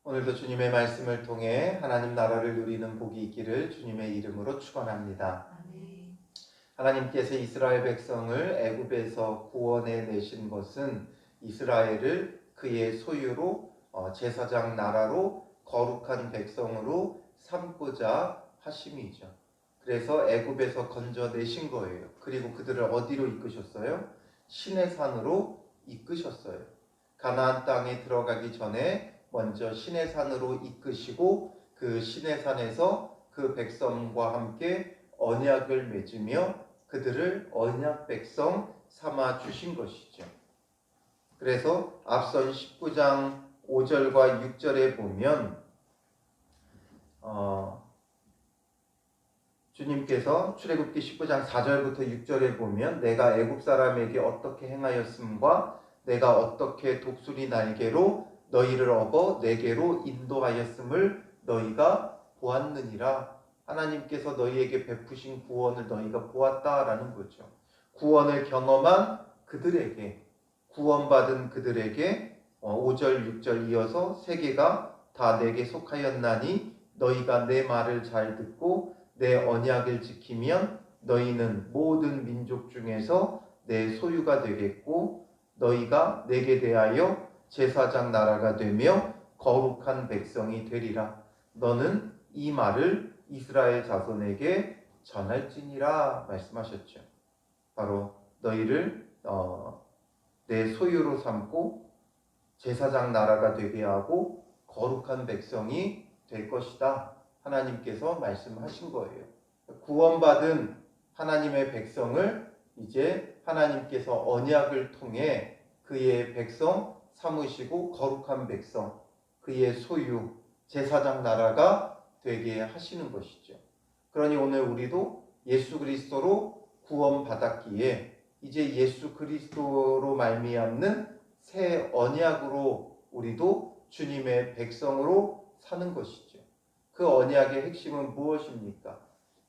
오늘도 주님의 말씀을 통해 하나님 나라를 누리는 복이 있기를 주님의 이름으로 축원합니다. 아멘. 하나님께서 이스라엘 백성을 애굽에서 구원해 내신 것은 이스라엘을 그의 소유로 제사장 나라로 거룩한 백성으로 삼고자 하심이죠. 그래서 애굽에서 건져내신 거예요. 그리고 그들을 어디로 이끄셨어요? 시내 산으로 이끄셨어요. 가나안 땅에 들어가기 전에 먼저 시내 산으로 이끄시고 그 시내 산에서 그 백성과 함께 언약을 맺으며 그들을 언약 백성 삼아 주신 것이죠. 그래서 앞선 19장 5절과 6절에 보면 주님께서 출애굽기 19장 4절부터 6절에 보면 내가 애굽 사람에게 어떻게 행하였음과 내가 어떻게 독수리 날개로 너희를 업어 내게로 인도하였음을 너희가 보았느니라. 하나님께서 너희에게 베푸신 구원을 너희가 보았다라는 거죠. 구원을 경험한 그들에게, 구원받은 그들에게 5절 6절 이어서 세 개가 다 내게 속하였나니 너희가 내 말을 잘 듣고 내 언약을 지키면 너희는 모든 민족 중에서 내 소유가 되겠고 너희가 내게 대하여 제사장 나라가 되며 거룩한 백성이 되리라. 너는 이 말을 이스라엘 자손에게 전할지니라 말씀하셨죠. 바로 너희를 내 소유로 삼고 제사장 나라가 되게 하고 거룩한 백성이 될 것이다. 하나님께서 말씀하신 거예요. 구원받은 하나님의 백성을 이제 하나님께서 언약을 통해 그의 백성 삼으시고 거룩한 백성, 그의 소유, 제사장 나라가 되게 하시는 것이죠. 그러니 오늘 우리도 예수 그리스도로 구원받았기에 이제 예수 그리스도로 말미암는 새 언약으로 우리도 주님의 백성으로 사는 것이죠. 그 언약의 핵심은 무엇입니까?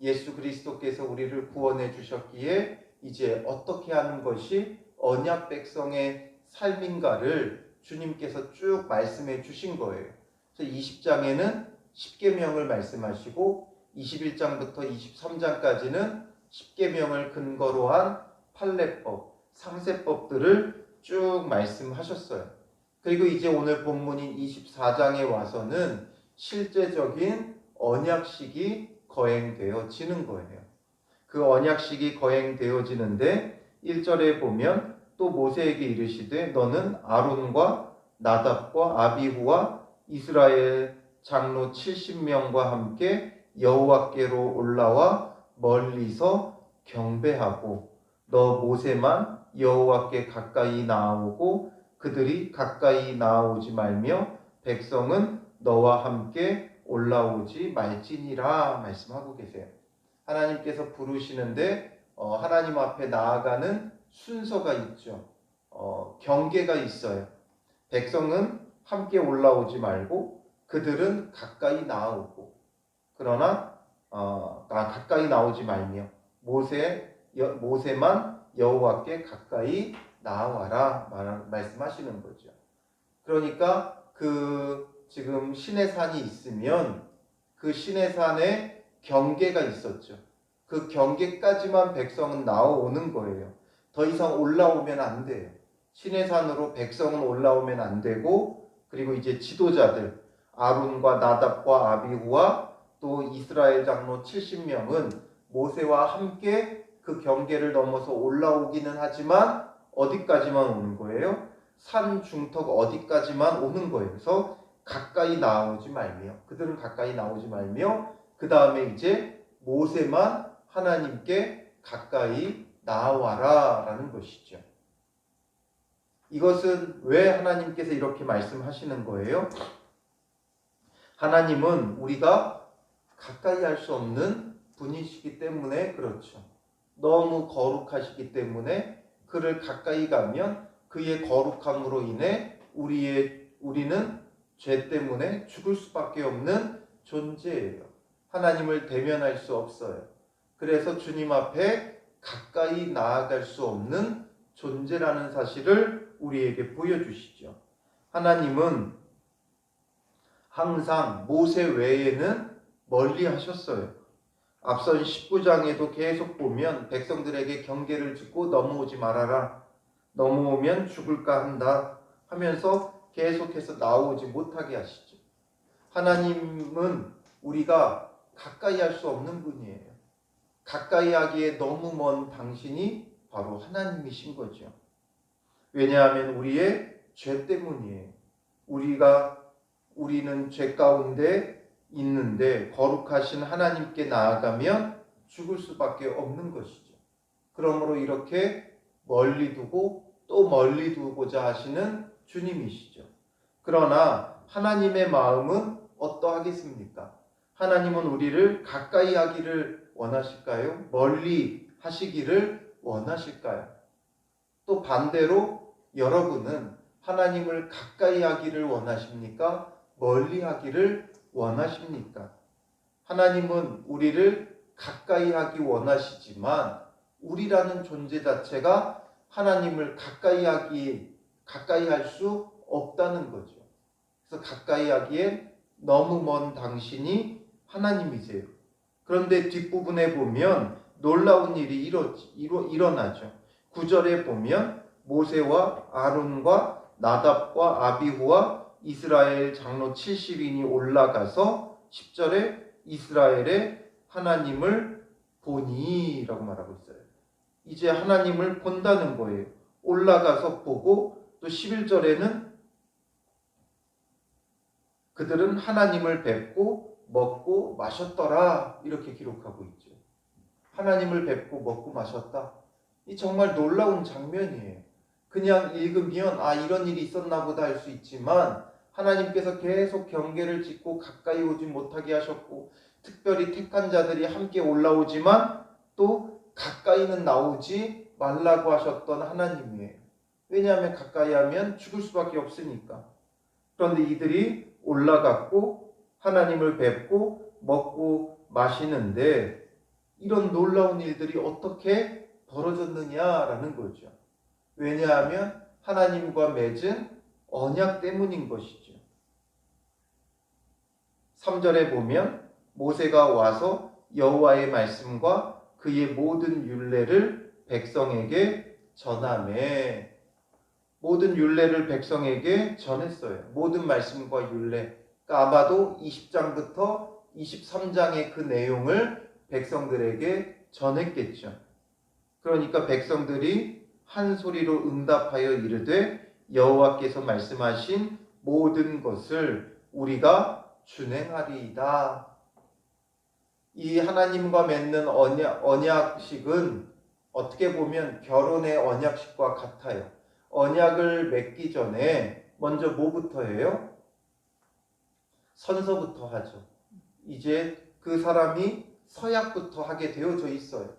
예수 그리스도께서 우리를 구원해 주셨기에 이제 어떻게 하는 것이 언약 백성의 삶인가를 주님께서 쭉 말씀해 주신 거예요. 그래서 20장에는 10계명을 말씀하시고 21장부터 23장까지는 10계명을 근거로 한 판례법, 상세법들을 쭉 말씀하셨어요. 그리고 이제 오늘 본문인 24장에 와서는 실제적인 언약식이 거행되어지는 거예요. 그 언약식이 거행되어지는데 1절에 보면 또 모세에게 이르시되 너는 아론과 나답과 아비후와 이스라엘 장로 70명과 함께 여호와께로 올라와 멀리서 경배하고 너 모세만 여호와께 가까이 나아오고 그들이 가까이 나아오지 말며 백성은 너와 함께 올라오지 말지니라 말씀하고 계세요. 하나님께서 부르시는데 하나님 앞에 나아가는 순서가 있죠. 경계가 있어요. 백성은 함께 올라오지 말고 그들은 가까이 나아오고 그러나 가까이 나오지 말며 모세만 여호와께 가까이 나아와라 말씀하시는 거죠. 그러니까 지금 시내 산이 있으면 그 시내 산에 경계가 있었죠. 그 경계까지만 백성은 나오는 거예요. 더 이상 올라오면 안 돼요. 시내 산으로 백성은 올라오면 안 되고 그리고 이제 지도자들 아론과 나답과 아비후와 또 이스라엘 장로 70명은 모세와 함께 그 경계를 넘어서 올라오기는 하지만 어디까지만 오는 거예요? 산 중턱 어디까지만 오는 거예요. 그래서 가까이 나오지 말며 그들은 가까이 나오지 말며 그 다음에 이제 모세만 하나님께 가까이 나와라 라는 것이죠. 이것은 왜 하나님께서 이렇게 말씀하시는 거예요? 하나님은 우리가 가까이 할 수 없는 분이시기 때문에 그렇죠. 너무 거룩하시기 때문에 그를 가까이 가면 그의 거룩함으로 인해 우리는 죄 때문에 죽을 수밖에 없는 존재예요. 하나님을 대면할 수 없어요. 그래서 주님 앞에 가까이 나아갈 수 없는 존재라는 사실을 우리에게 보여주시죠. 하나님은 항상 모세 외에는 멀리 하셨어요. 앞선 19장에도 계속 보면 백성들에게 경계를 짓고 넘어오지 말아라. 넘어오면 죽을까 한다 하면서 계속해서 나오지 못하게 하시죠. 하나님은 우리가 가까이 할 수 없는 분이에요. 가까이 하기에 너무 먼 당신이 바로 하나님이신 거죠. 왜냐하면 우리의 죄 때문이에요. 우리는 죄 가운데 있는데 거룩하신 하나님께 나아가면 죽을 수밖에 없는 것이죠. 그러므로 이렇게 멀리 두고 또 멀리 두고자 하시는 주님이시죠. 그러나 하나님의 마음은 어떠하겠습니까? 하나님은 우리를 가까이 하기를 원하실까요? 멀리 하시기를 원하실까요? 또 반대로 여러분은 하나님을 가까이 하기를 원하십니까? 멀리 하기를 원하십니까? 하나님은 우리를 가까이 하기 원하시지만 우리라는 존재 자체가 하나님을 가까이 할 수 없다는 거죠. 그래서 가까이 하기에 너무 먼 당신이 하나님이세요. 그런데 뒷부분에 보면 놀라운 일이 일어나죠. 9절에 보면 모세와 아론과 나답과 아비후와 이스라엘 장로 70인이 올라가서 10절에 이스라엘의 하나님을 보니 라고 말하고 있어요. 이제 하나님을 본다는 거예요. 올라가서 보고 또 11절에는 그들은 하나님을 뵙고 먹고 마셨더라 이렇게 기록하고 있죠. 하나님을 뵙고 먹고 마셨다. 이 정말 놀라운 장면이에요. 그냥 읽으면 이런 일이 있었나 보다 할 수 있지만 하나님께서 계속 경계를 짓고 가까이 오지 못하게 하셨고 특별히 택한 자들이 함께 올라오지만 또 가까이는 나오지 말라고 하셨던 하나님이에요. 왜냐하면 가까이 하면 죽을 수밖에 없으니까. 그런데 이들이 올라갔고 하나님을 뵙고 먹고 마시는데 이런 놀라운 일들이 어떻게 벌어졌느냐라는 거죠. 왜냐하면 하나님과 맺은 언약 때문인 것이죠. 3절에 보면 모세가 와서 여호와의 말씀과 그의 모든 율례를 백성에게 전하매. 모든 율례를 백성에게 전했어요. 모든 말씀과 율례. 그러니까 아마도 20장부터 23장의 그 내용을 백성들에게 전했겠죠. 그러니까 백성들이 한 소리로 응답하여 이르되 여호와께서 말씀하신 모든 것을 우리가 준행하리이다. 이 하나님과 맺는 언약식은 어떻게 보면 결혼의 언약식과 같아요. 언약을 맺기 전에 먼저 뭐부터 해요? 선서부터 하죠. 이제 그 사람이 서약부터 하게 되어져 있어요.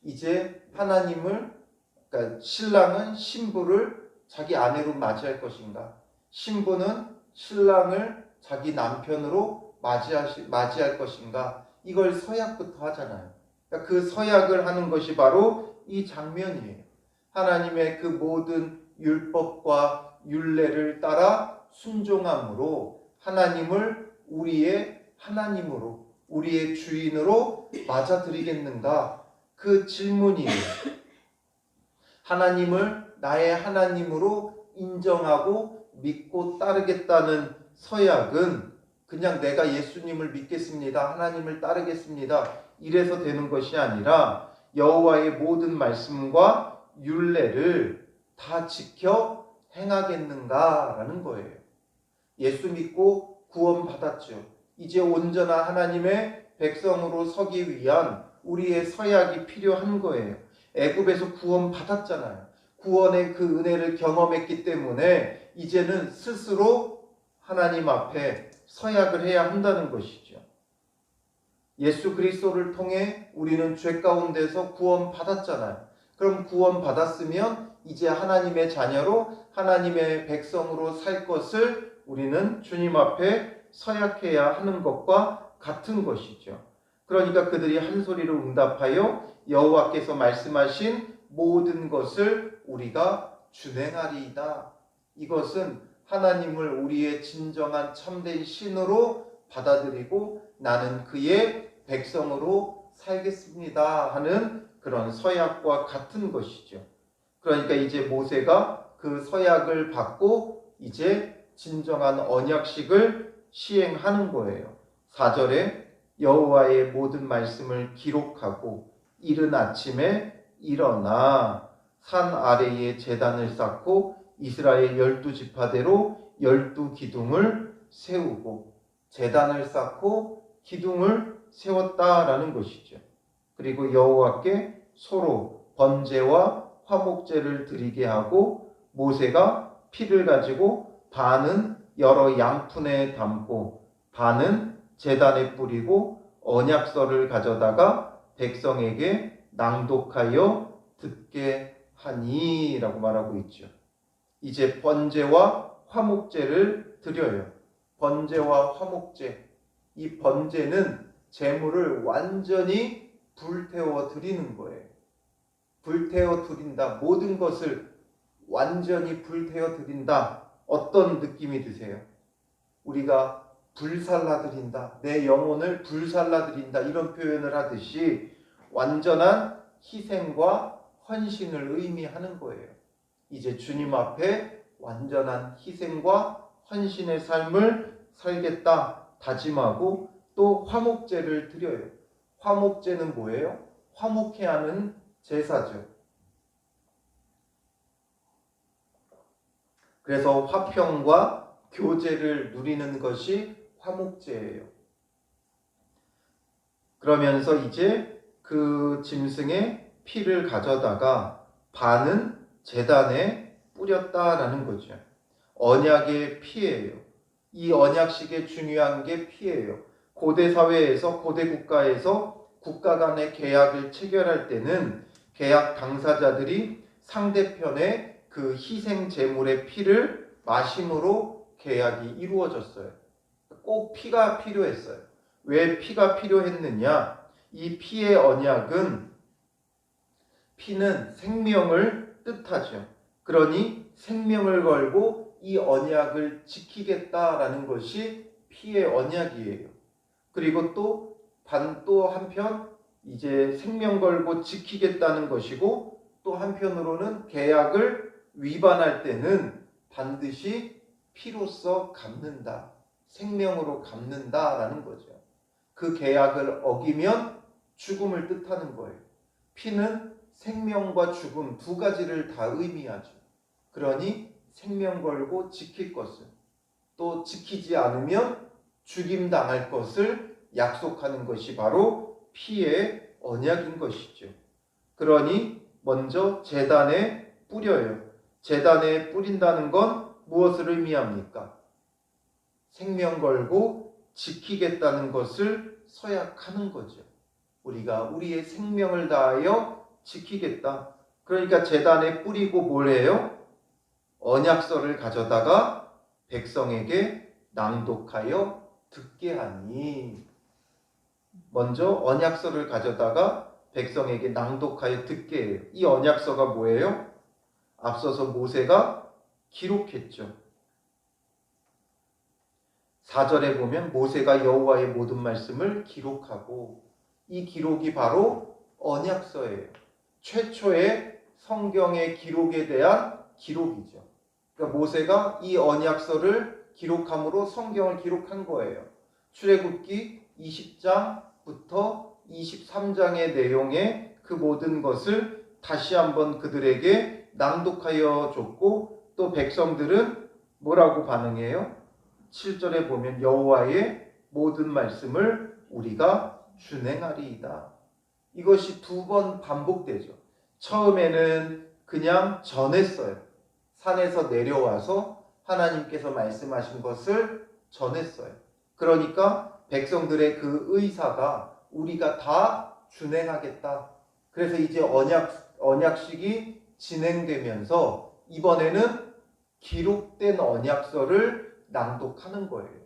이제 그러니까 신랑은 신부를 자기 아내로 맞이할 것인가? 신부는 신랑을 자기 남편으로 맞이할 것인가? 이걸 서약부터 하잖아요. 그러니까 그 서약을 하는 것이 바로 이 장면이에요. 하나님의 그 모든 율법과 율례를 따라 순종함으로 하나님을 우리의 하나님으로, 우리의 주인으로 맞아들이겠는가? 그 질문이에요. 하나님을 나의 하나님으로 인정하고 믿고 따르겠다는 서약은 그냥 내가 예수님을 믿겠습니다. 하나님을 따르겠습니다. 이래서 되는 것이 아니라 여호와의 모든 말씀과 율례를 다 지켜 행하겠는가라는 거예요. 예수 믿고 구원 받았죠. 이제 온전한 하나님의 백성으로 서기 위한 우리의 서약이 필요한 거예요. 애굽에서 구원 받았잖아요. 구원의 그 은혜를 경험했기 때문에 이제는 스스로 하나님 앞에 서약을 해야 한다는 것이죠. 예수 그리스도를 통해 우리는 죄 가운데서 구원 받았잖아요. 그럼 구원 받았으면 이제 하나님의 자녀로 하나님의 백성으로 살 것을 우리는 주님 앞에 서약해야 하는 것과 같은 것이죠. 그러니까 그들이 한 소리로 응답하여 여호와께서 말씀하신 모든 것을 우리가 준행하리이다. 이것은 하나님을 우리의 진정한 참된 신으로 받아들이고 나는 그의 백성으로 살겠습니다 하는 그런 서약과 같은 것이죠. 그러니까 이제 모세가 그 서약을 받고 이제 진정한 언약식을 시행하는 거예요. 4절에 여호와의 모든 말씀을 기록하고 이른 아침에 일어나 산 아래에 제단을 쌓고 이스라엘 12지파대로 12기둥을 세우고 제단을 쌓고 기둥을 세웠다라는 것이죠. 그리고 여호와께 소로 번제와 화목제를 드리게 하고 모세가 피를 가지고 반은 여러 양푼에 담고 반은 제단에 뿌리고 언약서를 가져다가 백성에게 낭독하여 듣게 하니라고 말하고 있죠. 이제 번제와 화목제를 드려요. 번제와 화목제. 이 번제는 제물을 완전히 불태워 드리는 거예요. 불태워 드린다. 모든 것을 완전히 불태워 드린다. 어떤 느낌이 드세요? 우리가 불살라 드린다. 내 영혼을 불살라 드린다. 이런 표현을 하듯이 완전한 희생과 헌신을 의미하는 거예요. 이제 주님 앞에 완전한 희생과 헌신의 삶을 살겠다 다짐하고 또 화목제를 드려요. 화목제는 뭐예요? 화목해 하는 제사죠. 그래서 화평과 교제를 누리는 것이 화목제예요. 그러면서 이제 그 짐승의 피를 가져다가 반은 제단에 뿌렸다라는 거죠. 언약의 피예요. 이 언약식의 중요한 게 피예요. 고대 사회에서 고대 국가에서 국가 간의 계약을 체결할 때는 계약 당사자들이 상대편의 그 희생 제물의 피를 마심으로 계약이 이루어졌어요. 꼭 피가 필요했어요. 왜 피가 필요했느냐? 이 피의 언약은 피는 생명을 뜻하죠. 그러니 생명을 걸고 이 언약을 지키겠다라는 것이 피의 언약이에요. 그리고 또 한편 이제 생명 걸고 지키겠다는 것이고 또 한편으로는 계약을 위반할 때는 반드시 피로써 갚는다. 생명으로 갚는다라는 거죠. 그 계약을 어기면 죽음을 뜻하는 거예요. 피는 생명과 죽음 두 가지를 다 의미하죠. 그러니 생명 걸고 지킬 것을 또 지키지 않으면 죽임당할 것을 약속하는 것이 바로 피의 언약인 것이죠. 그러니 먼저 제단에 뿌려요. 제단에 뿌린다는 건 무엇을 의미합니까? 생명 걸고 지키겠다는 것을 서약하는 거죠. 우리가 우리의 생명을 다하여 지키겠다. 그러니까 제단에 뿌리고 뭘 해요? 언약서를 가져다가 백성에게 낭독하여 듣게 하니. 먼저 언약서를 가져다가 백성에게 낭독하여 듣게 해요. 이 언약서가 뭐예요? 앞서서 모세가 기록했죠. 4절에 보면 모세가 여호와의 모든 말씀을 기록하고, 이 기록이 바로 언약서예요. 최초의 성경의 기록에 대한 기록이죠. 그러니까 모세가 이 언약서를 기록함으로 성경을 기록한 거예요. 출애굽기 20장부터 23장의 내용의 그 모든 것을 다시 한번 그들에게 낭독하여 줬고, 또 백성들은 뭐라고 반응해요? 7절에 보면 여호와의 모든 말씀을 우리가 준행하리이다. 이것이 두 번 반복되죠. 처음에는 그냥 전했어요. 산에서 내려와서 하나님께서 말씀하신 것을 전했어요. 그러니까 백성들의 그 의사가 우리가 다 준행하겠다. 그래서 이제 언약식이 진행되면서 이번에는 기록된 언약서를 낭독하는 거예요.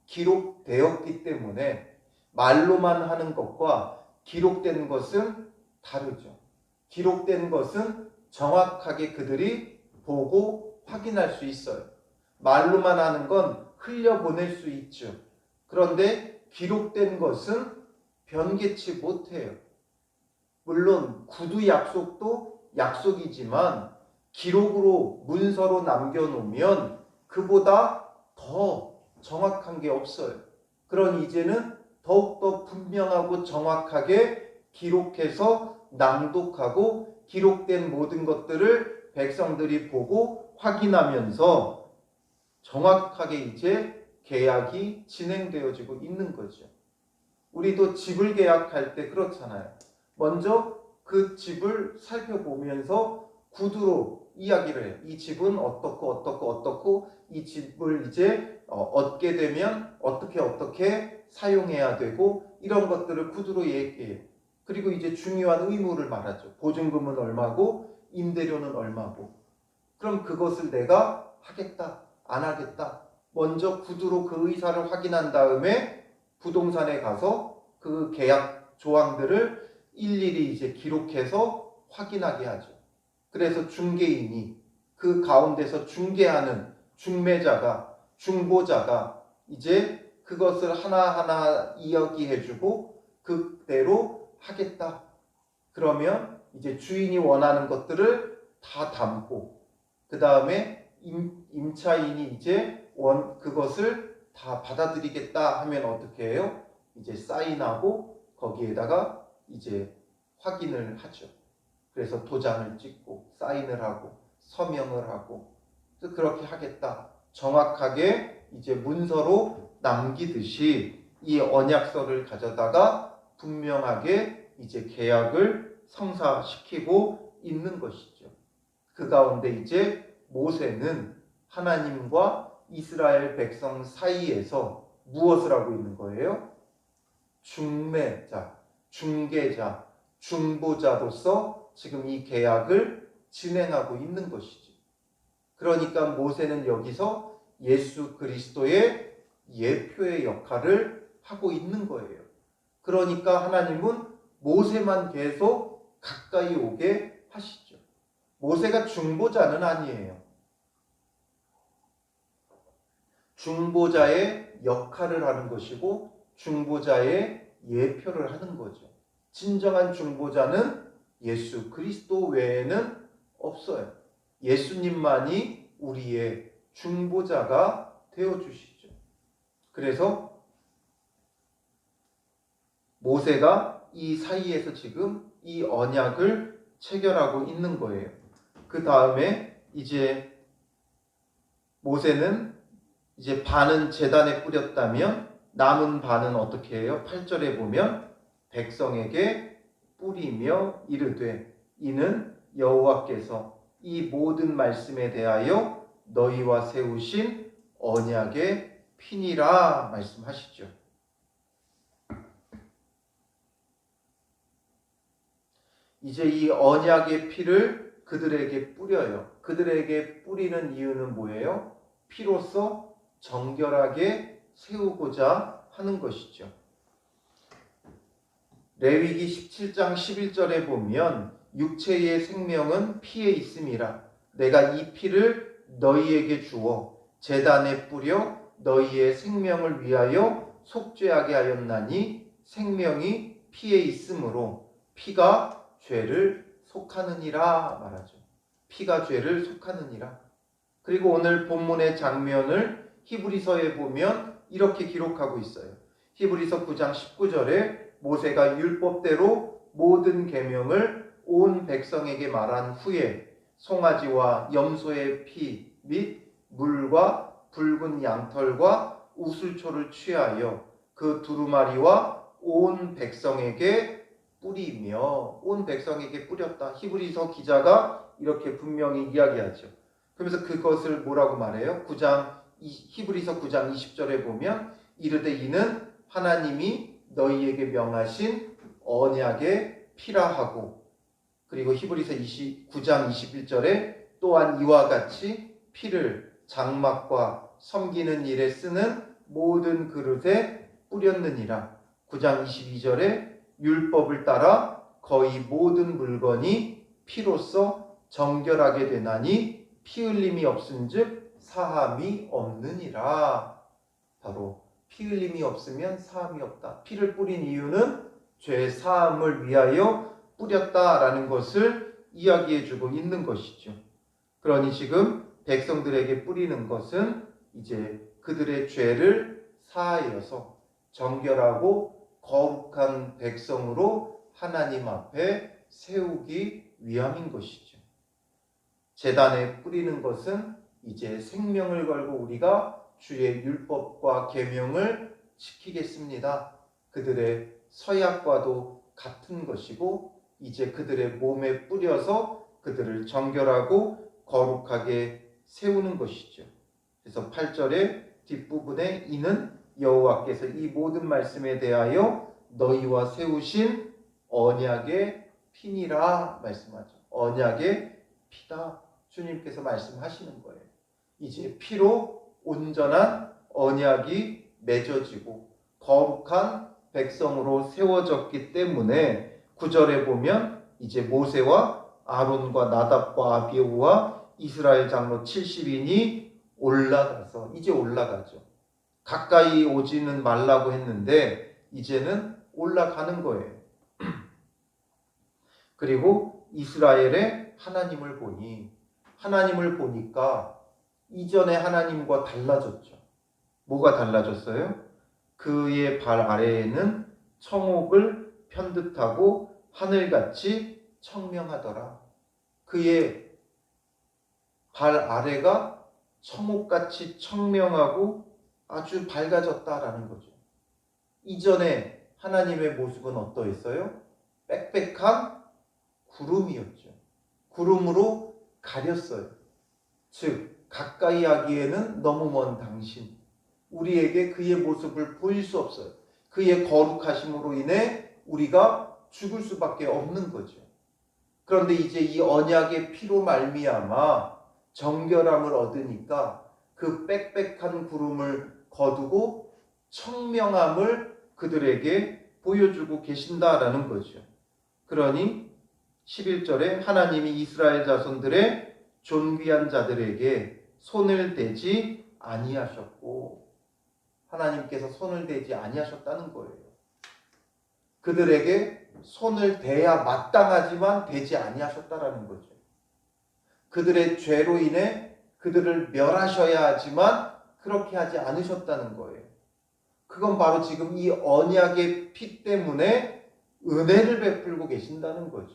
기록되었기 때문에 말로만 하는 것과 기록된 것은 다르죠. 기록된 것은 정확하게 그들이 보고 확인할 수 있어요. 말로만 하는 건 흘려보낼 수 있죠. 그런데 기록된 것은 변개치 못해요. 물론 구두 약속도 약속이지만 기록으로 문서로 남겨놓으면 그보다 더 정확한 게 없어요. 그러니 이제는 더욱더 분명하고 정확하게 기록해서 낭독하고 기록된 모든 것들을 백성들이 보고 확인하면서 정확하게 이제 계약이 진행되어지고 있는 거죠. 우리도 집을 계약할 때 그렇잖아요. 먼저 그 집을 살펴보면서 구두로 이야기를 해요. 이 집은 어떻고 이 집을 이제 얻게 되면 어떻게 사용해야 되고 이런 것들을 구두로 얘기해요. 그리고 이제 중요한 의무를 말하죠. 보증금은 얼마고 임대료는 얼마고. 그럼 그것을 내가 하겠다, 안 하겠다. 먼저 구두로 그 의사를 확인한 다음에 부동산에 가서 그 계약 조항들을 일일이 이제 기록해서 확인하게 하죠. 그래서 중개인이 그 가운데서 중개하는 중매자가, 중보자가 이제 그것을 하나하나 이야기해주고 그대로 하겠다. 그러면 이제 주인이 원하는 것들을 다 담고 그 다음에 임차인이 이제 그것을 다 받아들이겠다 하면 어떻게 해요? 이제 사인하고 거기에다가 이제 확인을 하죠. 그래서 도장을 찍고 사인을 하고 서명을 하고 그렇게 하겠다. 정확하게 이제 문서로 남기듯이 이 언약서를 가져다가 분명하게 이제 계약을 성사시키고 있는 것이죠. 그 가운데 이제 모세는 하나님과 이스라엘 백성 사이에서 무엇을 하고 있는 거예요? 중매자, 중개자, 중보자로서 지금 이 계약을 진행하고 있는 것이죠. 그러니까 모세는 여기서 예수 그리스도의 예표의 역할을 하고 있는 거예요. 그러니까 하나님은 모세만 계속 가까이 오게 하시죠. 모세가 중보자는 아니에요. 중보자의 역할을 하는 것이고 중보자의 예표를 하는 거죠. 진정한 중보자는 예수 그리스도 외에는 없어요. 예수님만이 우리의 중보자가 되어주시죠. 그래서 모세가 이 사이에서 지금 이 언약을 체결하고 있는 거예요. 그 다음에 이제 모세는 이제 반은 제단에 뿌렸다면 남은 반은 어떻게 해요? 8절에 보면 백성에게 뿌리며 이르되 이는 여호와께서 이 모든 말씀에 대하여 너희와 세우신 언약의 피니라 말씀하시죠. 이제 이 언약의 피를 그들에게 뿌려요. 그들에게 뿌리는 이유는 뭐예요? 피로써 정결하게 세우고자 하는 것이죠. 레위기 17장 11절에 보면 육체의 생명은 피에 있음이라 내가 이 피를 너희에게 주어 제단에 뿌려 너희의 생명을 위하여 속죄하게 하였나니 생명이 피에 있으므로 피가 죄를 속하느니라 말하죠. 피가 죄를 속하느니라. 그리고 오늘 본문의 장면을 히브리서에 보면 이렇게 기록하고 있어요. 히브리서 9장 19절에 모세가 율법대로 모든 계명을 온 백성에게 말한 후에 송아지와 염소의 피 및 물과 붉은 양털과 우슬초를 취하여 그 두루마리와 온 백성에게 뿌리며 온 백성에게 뿌렸다. 히브리서 기자가 이렇게 분명히 이야기하죠. 그러면서 그것을 뭐라고 말해요? 히브리서 9장 20절에 보면 이르되 이는 하나님이 너희에게 명하신 언약의 피라 하고 그리고 히브리서 9장 21절에 또한 이와 같이 피를 장막과 섬기는 일에 쓰는 모든 그릇에 뿌렸느니라. 9장 22절에 율법을 따라 거의 모든 물건이 피로써 정결하게 되나니 피 흘림이 없은즉 사함이 없느니라. 바로 피 흘림이 없으면 사함이 없다. 피를 뿌린 이유는 죄 사함을 위하여 뿌렸다라는 것을 이야기해주고 있는 것이죠. 그러니 지금 백성들에게 뿌리는 것은 이제 그들의 죄를 사하여서 정결하고 거룩한 백성으로 하나님 앞에 세우기 위함인 것이죠. 제단에 뿌리는 것은 이제 생명을 걸고 우리가 주의 율법과 계명을 지키겠습니다. 그들의 서약과도 같은 것이고 이제 그들의 몸에 뿌려서 그들을 정결하고 거룩하게 세우는 것이죠. 그래서 8절의 뒷부분에 이는 여호와께서 이 모든 말씀에 대하여 너희와 세우신 언약의 피니라 말씀하죠. 언약의 피다. 주님께서 말씀하시는 거예요. 이제 피로 온전한 언약이 맺어지고 거룩한 백성으로 세워졌기 때문에 9절에 보면 이제 모세와 아론과 나답과 아비후와 이스라엘 장로 70인이 올라가서 이제 올라가죠. 가까이 오지는 말라고 했는데 이제는 올라가는 거예요. 그리고 이스라엘의 하나님을 보니까 이전의 하나님과 달라졌죠. 뭐가 달라졌어요? 그의 발 아래에는 청옥을 편듯하고 하늘같이 청명하더라. 그의 발 아래가 청옥같이 청명하고 아주 밝아졌다라는 거죠. 이전에 하나님의 모습은 어떠했어요? 빽빽한 구름이었죠. 구름으로 가렸어요. 즉 가까이 하기에는 너무 먼 당신, 우리에게 그의 모습을 보일 수 없어요. 그의 거룩하심으로 인해 우리가 죽을 수밖에 없는 거죠. 그런데 이제 이 언약의 피로 말미암아 정결함을 얻으니까 그 빽빽한 구름을 거두고 청명함을 그들에게 보여주고 계신다라는 거죠. 그러니 11절에 하나님이 이스라엘 자손들의 존귀한 자들에게 손을 대지 아니하셨고, 하나님께서 손을 대지 아니하셨다는 거예요. 그들에게 손을 대야 마땅하지만 대지 아니하셨다라는 거죠. 그들의 죄로 인해 그들을 멸하셔야 하지만 그렇게 하지 않으셨다는 거예요. 그건 바로 지금 이 언약의 피 때문에 은혜를 베풀고 계신다는 거죠.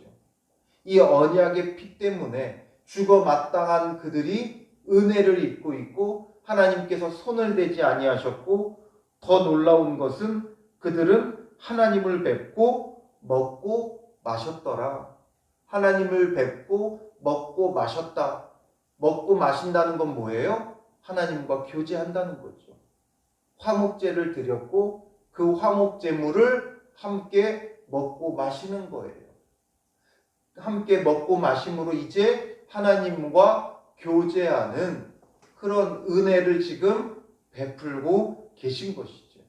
이 언약의 피 때문에 죽어 마땅한 그들이 은혜를 입고 있고 하나님께서 손을 대지 아니하셨고, 더 놀라운 것은 그들은 하나님을 뵙고 먹고 마셨더라. 하나님을 뵙고 먹고 마셨다. 먹고 마신다는 건 뭐예요? 하나님과 교제한다는 거죠. 화목제를 드렸고 그 화목제물을 함께 먹고 마시는 거예요. 함께 먹고 마심으로 이제 하나님과 교제하는 그런 은혜를 지금 베풀고 계신 것이죠.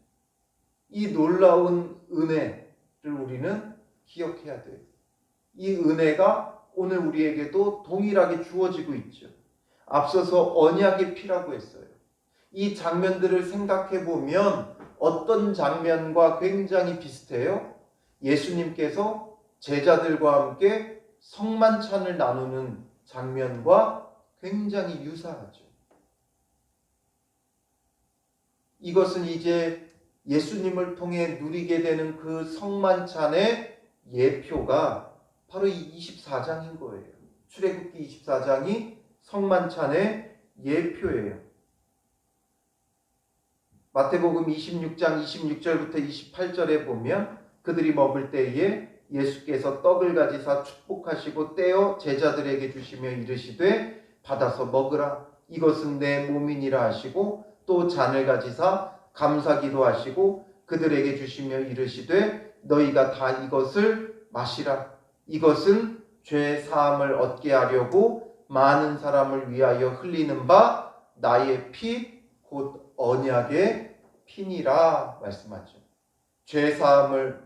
이 놀라운 은혜를 우리는 기억해야 돼요. 이 은혜가 오늘 우리에게도 동일하게 주어지고 있죠. 앞서서 언약의 피라고 했어요. 이 장면들을 생각해 보면 어떤 장면과 굉장히 비슷해요? 예수님께서 제자들과 함께 성만찬을 나누는 장면과 굉장히 유사하죠. 이것은 이제 예수님을 통해 누리게 되는 그 성만찬의 예표가 바로 이 24장인 거예요. 출애굽기 24장이 성만찬의 예표예요. 마태복음 26장 26절부터 28절에 보면 그들이 먹을 때에 예수께서 떡을 가지사 축복하시고 떼어 제자들에게 주시며 이르시되 받아서 먹으라, 이것은 내 몸이니라 하시고, 또 잔을 가지사 감사기도 하시고 그들에게 주시며 이르시되 너희가 다 이것을 마시라, 이것은 죄 사함을 얻게 하려고 많은 사람을 위하여 흘리는 바 나의 피 곧 언약의 피니라 말씀하죠. 죄 사함을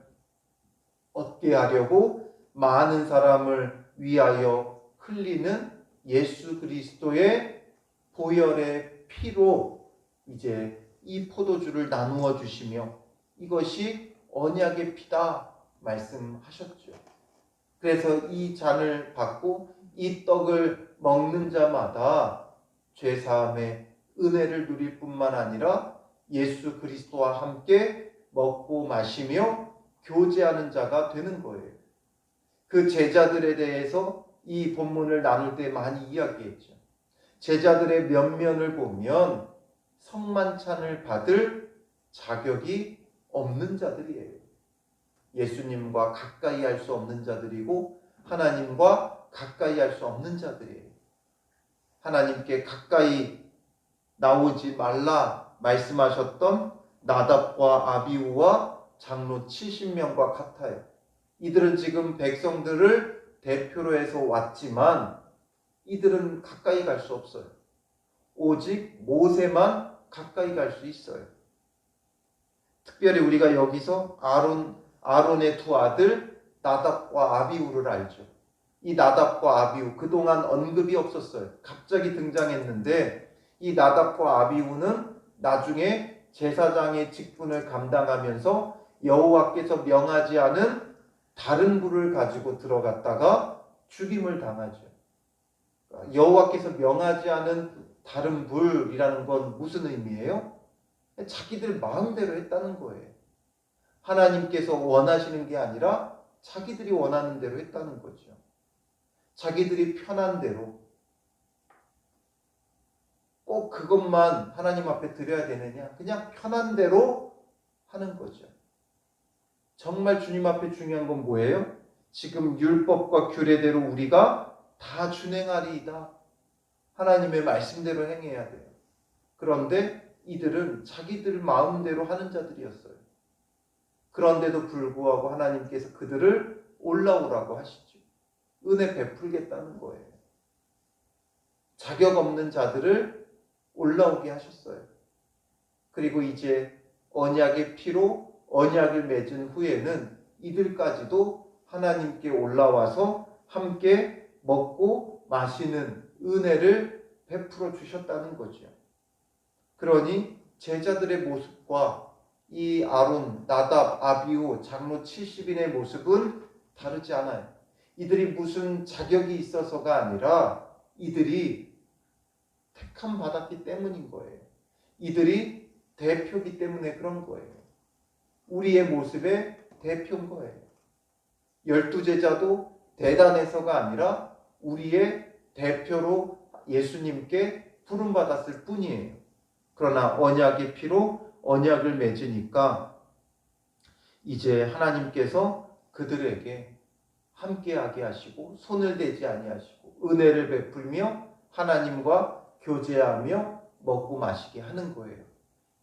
얻게 하려고 많은 사람을 위하여 흘리는 예수 그리스도의 보혈의 피로 이제 이 포도주를 나누어 주시며 이것이 언약의 피다 말씀하셨죠. 그래서 이 잔을 받고 이 떡을 먹는 자마다 죄사함의 은혜를 누릴 뿐만 아니라 예수 그리스도와 함께 먹고 마시며 교제하는 자가 되는 거예요. 그 제자들에 대해서 이 본문을 나눌 때 많이 이야기했죠. 제자들의 면면을 보면 성만찬을 받을 자격이 없는 자들이에요. 예수님과 가까이 할 수 없는 자들이고 하나님과 가까이 할 수 없는 자들이에요. 하나님께 가까이 나오지 말라 말씀하셨던 나답과 아비후와 장로 70명과 같아요. 이들은 지금 백성들을 대표로 해서 왔지만 이들은 가까이 갈 수 없어요. 오직 모세만 가까이 갈 수 있어요. 특별히 우리가 여기서 아론의 두 아들 나답과 아비후를 알죠. 이 나답과 아비후 그동안 언급이 없었어요. 갑자기 등장했는데 이 나답과 아비후는 나중에 제사장의 직분을 감당하면서 여호와께서 명하지 않은 다른 불을 가지고 들어갔다가 죽임을 당하죠. 여호와께서 명하지 않은 다른 불이라는 건 무슨 의미예요? 자기들 마음대로 했다는 거예요. 하나님께서 원하시는 게 아니라 자기들이 원하는 대로 했다는 거죠. 자기들이 편한 대로. 꼭 그것만 하나님 앞에 드려야 되느냐? 그냥 편한 대로 하는 거죠. 정말 주님 앞에 중요한 건 뭐예요? 지금 율법과 규례대로 우리가 다 준행하리이다. 하나님의 말씀대로 행해야 돼요. 그런데 이들은 자기들 마음대로 하는 자들이었어요. 그런데도 불구하고 하나님께서 그들을 올라오라고 하시죠. 은혜 베풀겠다는 거예요. 자격 없는 자들을 올라오게 하셨어요. 그리고 이제 언약의 피로 언약을 맺은 후에는 이들까지도 하나님께 올라와서 함께 먹고 마시는 은혜를 베풀어 주셨다는 거죠. 그러니 제자들의 모습과 이 아론, 나답, 아비후, 장로 70인의 모습은 다르지 않아요. 이들이 무슨 자격이 있어서가 아니라 이들이 택함 받았기 때문인 거예요. 이들이 대표기 때문에 그런 거예요. 우리의 모습의 대표인 거예요. 12제자도 대단해서가 아니라 우리의 대표로 예수님께 부름받았을 뿐이에요. 그러나 언약의 피로 언약을 맺으니까 이제 하나님께서 그들에게 함께하게 하시고 손을 대지 아니하시고 은혜를 베풀며 하나님과 교제하며 먹고 마시게 하는 거예요.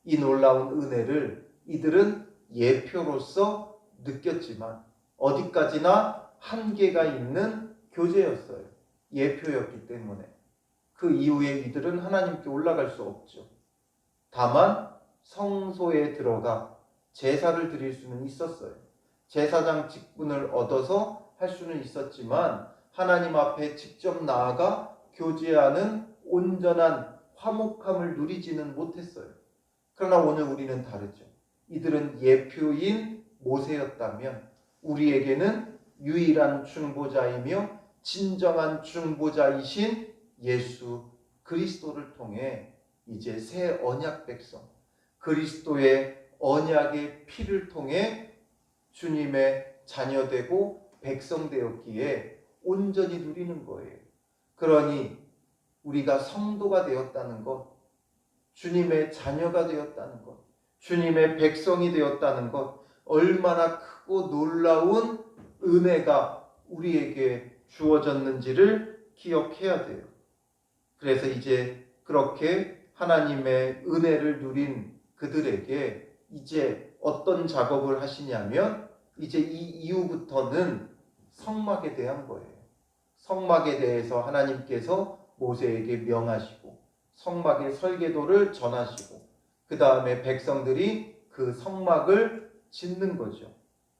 이 놀라운 은혜를 이들은 예표로서 느꼈지만 어디까지나 한계가 있는 교제였어요. 예표였기 때문에. 그 이후에 이들은 하나님께 올라갈 수 없죠. 다만 성소에 들어가 제사를 드릴 수는 있었어요. 제사장 직분을 얻어서 할 수는 있었지만 하나님 앞에 직접 나아가 교제하는 온전한 화목함을 누리지는 못했어요. 그러나 오늘 우리는 다르죠. 이들은 예표인 모세였다면 우리에게는 유일한 중보자이며 진정한 중보자이신 예수 그리스도를 통해 이제 새 언약 백성, 그리스도의 언약의 피를 통해 주님의 자녀되고 백성되었기에 온전히 누리는 거예요. 그러니 우리가 성도가 되었다는 것, 주님의 자녀가 되었다는 것, 주님의 백성이 되었다는 것, 얼마나 크고 놀라운 은혜가 우리에게 주어졌는지를 기억해야 돼요. 그래서 이제 그렇게 하나님의 은혜를 누린 그들에게 이제 어떤 작업을 하시냐면 이제 이 이후부터는 성막에 대한 거예요. 성막에 대해서 하나님께서 모세에게 명하시고 성막의 설계도를 전하시고 그 다음에 백성들이 그 성막을 짓는 거죠.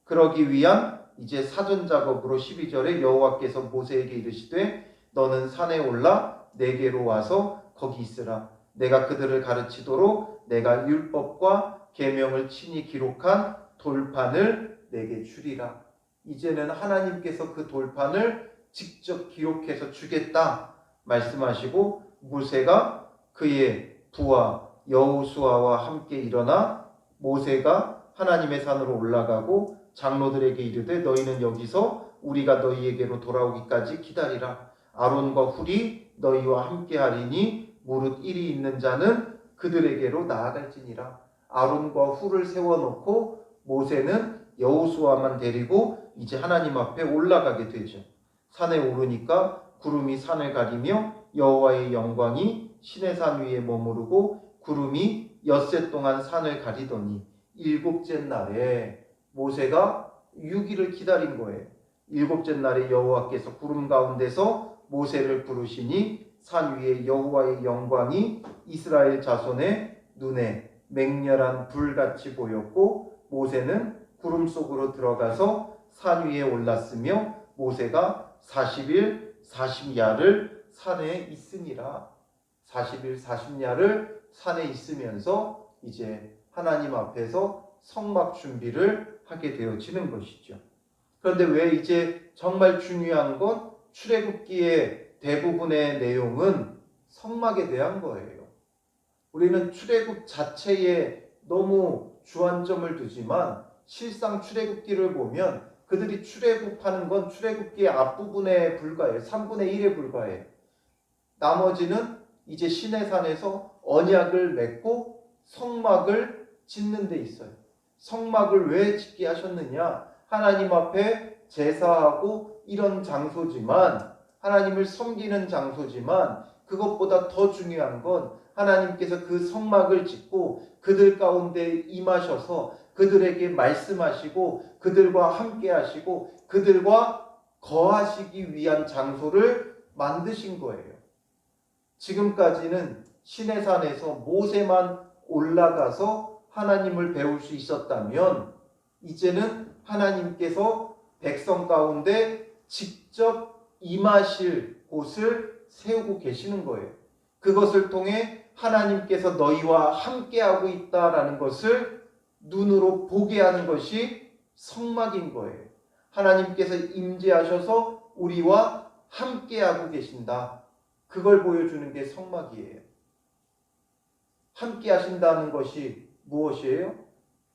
그러기 위한 이제 사전 작업으로 12절에 여호와께서 모세에게 이르시되 너는 산에 올라 내게로 와서 거기 있으라. 내가 그들을 가르치도록 내가 율법과 계명을 친히 기록한 돌판을 내게 주리라. 이제는 하나님께서 그 돌판을 직접 기록해서 주겠다 말씀하시고, 모세가 그의 부하 여호수아와 함께 일어나 모세가 하나님의 산으로 올라가고 장로들에게 이르되 너희는 여기서 우리가 너희에게로 돌아오기까지 기다리라. 아론과 훌이 너희와 함께 하리니 무릇 일이 있는 자는 그들에게로 나아갈지니라. 아론과 훌을 세워놓고 모세는 여호수아만 데리고 이제 하나님 앞에 올라가게 되죠. 산에 오르니까 구름이 산을 가리며 여호와의 영광이 시내산 위에 머무르고 구름이 엿새 동안 산을 가리더니 일곱째 날에 모세가 6일을 기다린 거예요. 일곱째 날에 여호와께서 구름 가운데서 모세를 부르시니 산 위에 여호와의 영광이 이스라엘 자손의 눈에 맹렬한 불같이 보였고 모세는 구름 속으로 들어가서 산 위에 올랐으며 모세가 40일 40야를 산에 있으니라. 40일 40야를 산에 있으면서 이제 하나님 앞에서 성막 준비를 하게 되어지는 것이죠. 그런데 왜 이제 정말 중요한 건 출애굽기의 대부분의 내용은 성막에 대한 거예요. 우리는 출애굽 자체에 너무 주안점을 두지만 실상 출애굽기를 보면 그들이 출애굽하는 건 출애굽기의 앞부분에 불과해요. 3분의 1에 불과해요. 나머지는 이제 시내산에서 언약을 맺고 성막을 짓는 데 있어요. 성막을 왜 짓게 하셨느냐? 하나님 앞에 제사하고 이런 장소지만, 하나님을 섬기는 장소지만, 그것보다 더 중요한 건 하나님께서 그 성막을 짓고 그들 가운데 임하셔서 그들에게 말씀하시고 그들과 함께 하시고 그들과 거하시기 위한 장소를 만드신 거예요. 지금까지는 시내산에서 모세만 올라가서 하나님을 배울 수 있었다면 이제는 하나님께서 백성 가운데 직접 임하실 곳을 세우고 계시는 거예요. 그것을 통해 하나님께서 너희와 함께하고 있다라는 것을 눈으로 보게 하는 것이 성막인 거예요. 하나님께서 임재하셔서 우리와 함께하고 계신다. 그걸 보여주는 게 성막이에요. 함께 하신다는 것이 무엇이에요?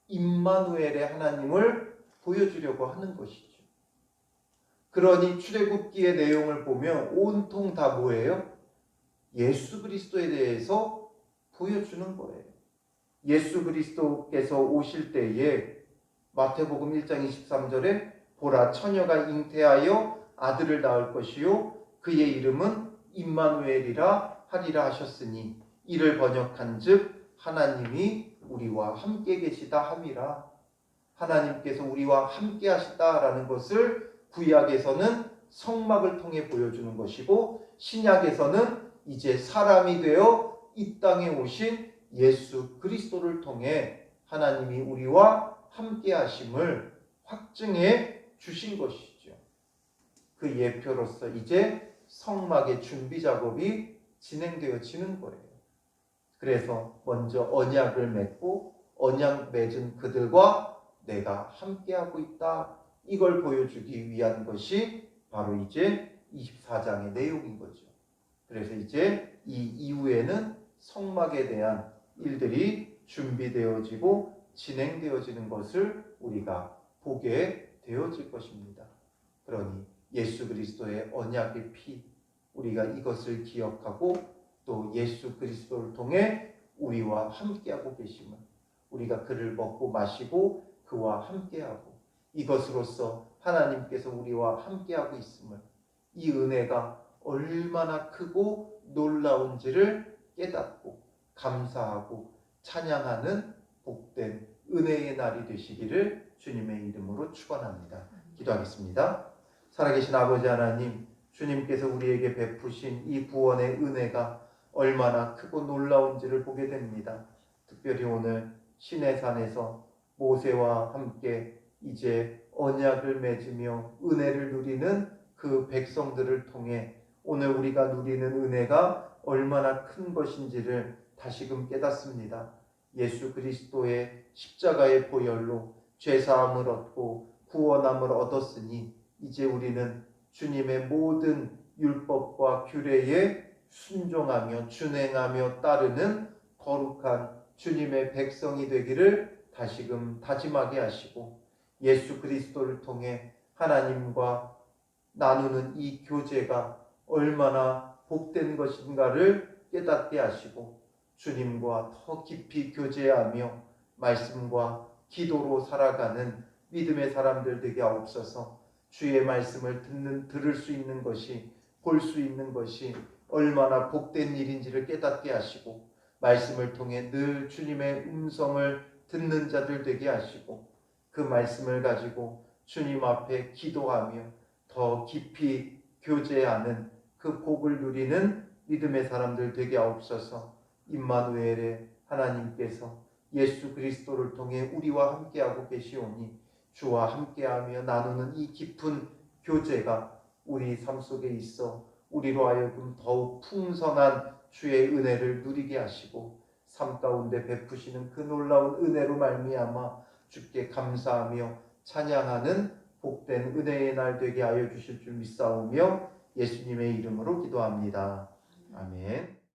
임마누엘의 하나님을 보여주려고 하는 것이죠. 그러니 출애굽기의 내용을 보면 온통 다 뭐예요? 예수 그리스도에 대해서 보여주는 거예요. 예수 그리스도께서 오실 때에 마태복음 1장 23절에 보라 처녀가 잉태하여 아들을 낳을 것이요 그의 이름은 임마누엘이라 하리라 하셨으니 이를 번역한즉 하나님이 우리와 함께 계시다 함이라. 하나님께서 우리와 함께 하시다라는 것을 구약에서는 성막을 통해 보여주는 것이고 신약에서는 이제 사람이 되어 이 땅에 오신 예수 그리스도를 통해 하나님이 우리와 함께 하심을 확증해 주신 것이죠. 그 예표로서 이제 성막의 준비 작업이 진행되어지는 거예요. 그래서 먼저 언약을 맺고 언약 맺은 그들과 내가 함께하고 있다. 이걸 보여주기 위한 것이 바로 이제 24장의 내용인 거죠. 그래서 이제 이 이후에는 성막에 대한 일들이 준비되어지고 진행되어지는 것을 우리가 보게 되어질 것입니다. 그러니 예수 그리스도의 언약의 피, 우리가 이것을 기억하고 또 예수 그리스도를 통해 우리와 함께하고 계심을, 우리가 그를 먹고 마시고 그와 함께하고 이것으로서 하나님께서 우리와 함께하고 있음을, 이 은혜가 얼마나 크고 놀라운지를 깨닫고 감사하고 찬양하는 복된 은혜의 날이 되시기를 주님의 이름으로 축원합니다. 기도하겠습니다. 살아계신 아버지 하나님, 주님께서 우리에게 베푸신 이 구원의 은혜가 얼마나 크고 놀라운지를 보게 됩니다. 특별히 오늘 시내산에서 모세와 함께 이제 언약을 맺으며 은혜를 누리는 그 백성들을 통해 오늘 우리가 누리는 은혜가 얼마나 큰 것인지를 다시금 깨닫습니다. 예수 그리스도의 십자가의 보혈로 죄사함을 얻고 구원함을 얻었으니 이제 우리는 주님의 모든 율법과 규례에 순종하며 준행하며 따르는 거룩한 주님의 백성이 되기를 다시금 다짐하게 하시고, 예수 그리스도를 통해 하나님과 나누는 이 교제가 얼마나 복된 것인가를 깨닫게 하시고, 주님과 더 깊이 교제하며 말씀과 기도로 살아가는 믿음의 사람들 되게 하옵소서. 주의 말씀을 들을 수 있는 것이, 볼 수 있는 것이 얼마나 복된 일인지를 깨닫게 하시고, 말씀을 통해 늘 주님의 음성을 듣는 자들 되게 하시고, 그 말씀을 가지고 주님 앞에 기도하며 더 깊이 교제하는 그 복을 누리는 믿음의 사람들 되게 하옵소서. 임마누엘의 하나님께서 예수 그리스도를 통해 우리와 함께하고 계시오니 주와 함께하며 나누는 이 깊은 교제가 우리 삶 속에 있어 우리로 하여금 더욱 풍성한 주의 은혜를 누리게 하시고, 삶 가운데 베푸시는 그 놀라운 은혜로 말미암아 주께 감사하며 찬양하는 복된 은혜의 날 되게 하여 주실 줄 믿사오며 예수님의 이름으로 기도합니다. 아멘.